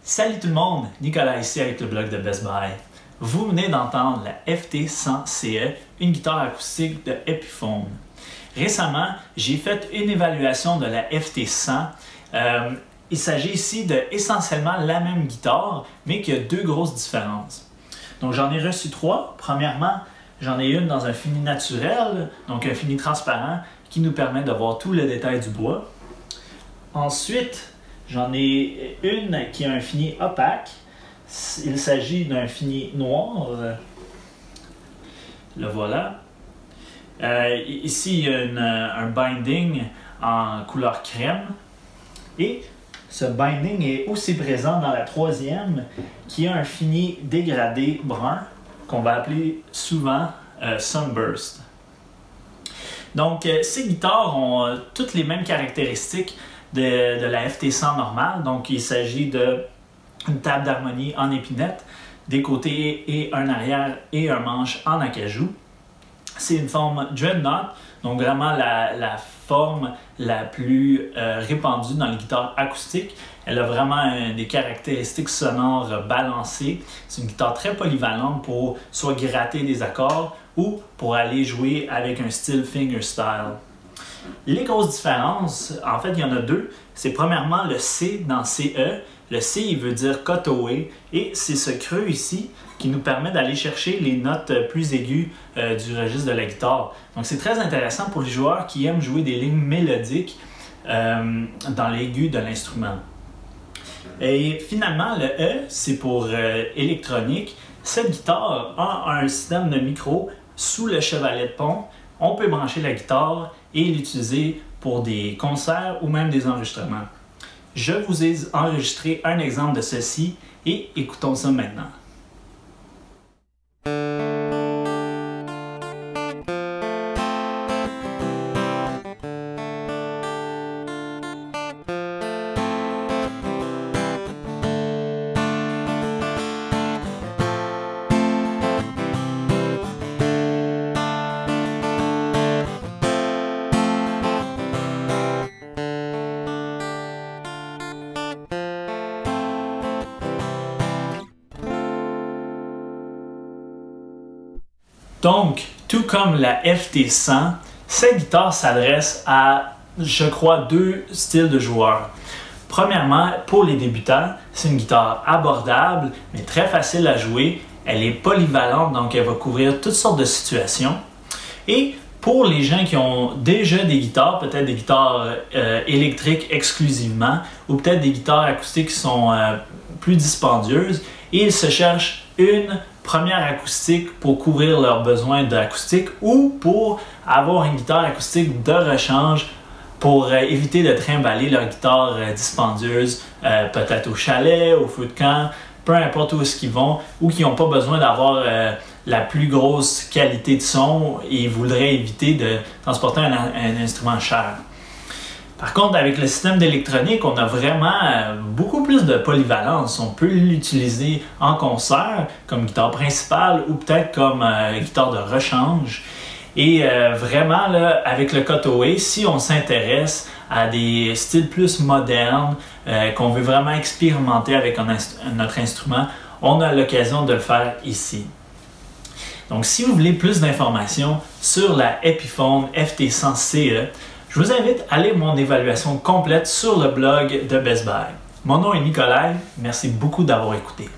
Salut tout le monde, Nicolas ici avec le blog de Best Buy. Vous venez d'entendre la FT100CE, une guitare acoustique de Epiphone. Récemment, j'ai fait une évaluation de la FT100. Il s'agit ici de essentiellement la même guitare, mais qui a deux grosses différences. Donc j'en ai reçu trois. Premièrement, j'en ai une dans un fini naturel, donc un fini transparent, qui nous permet de voir tout le détail du bois. Ensuite, j'en ai une qui a un fini opaque. Il s'agit d'un fini noir. Le voilà. Ici, il y a un binding en couleur crème. Et ce binding est aussi présent dans la troisième, qui a un fini dégradé brun, qu'on va appeler souvent Sunburst. Donc, ces guitares ont toutes les mêmes caractéristiques de la FT100 normale. Donc, il s'agit d'une table d'harmonie en épinette, des côtés et un arrière et un manche en acajou. C'est une forme Dreadnought, donc vraiment la forme la plus répandue dans les guitares acoustiques. Elle a vraiment des caractéristiques sonores balancées. C'est une guitare très polyvalente pour soit gratter des accords ou pour aller jouer avec un style fingerstyle. Les grosses différences, en fait, il y en a deux. C'est premièrement le C dans CE. Le C, il veut dire cutaway, et c'est ce creux ici qui nous permet d'aller chercher les notes plus aiguës du registre de la guitare. Donc c'est très intéressant pour les joueurs qui aiment jouer des lignes mélodiques dans l'aigu de l'instrument. Et finalement, le E, c'est pour électronique. Cette guitare a un système de micro sous le chevalet de pont. On peut brancher la guitare et l'utiliser pour des concerts ou même des enregistrements. Je vous ai enregistré un exemple de ceci et écoutons ça maintenant. Donc, tout comme la FT100, cette guitare s'adresse à, je crois, deux styles de joueurs. Premièrement, pour les débutants, c'est une guitare abordable, mais très facile à jouer. Elle est polyvalente, donc elle va couvrir toutes sortes de situations. Et pour les gens qui ont déjà des guitares, peut-être des guitares électriques exclusivement, ou peut-être des guitares acoustiques qui sont plus dispendieuses, ils se cherchent une première acoustique pour couvrir leurs besoins d'acoustique ou pour avoir une guitare acoustique de rechange pour éviter de trimballer leur guitare dispendieuse, peut-être au chalet, au feu de camp, peu importe où est-ce qu'ils vont, ou qui n'ont pas besoin d'avoir la plus grosse qualité de son et voudraient éviter de transporter un instrument cher. Par contre, avec le système d'électronique, on a vraiment beaucoup plus de polyvalence. On peut l'utiliser en concert comme guitare principale ou peut-être comme guitare de rechange. Et vraiment, là, avec le cutaway, si on s'intéresse à des styles plus modernes, qu'on veut vraiment expérimenter avec notre instrument, on a l'occasion de le faire ici. Donc, si vous voulez plus d'informations sur la Epiphone FT100CE, je vous invite à lire mon évaluation complète sur le blog de Best Buy. Mon nom est Nicolas, merci beaucoup d'avoir écouté.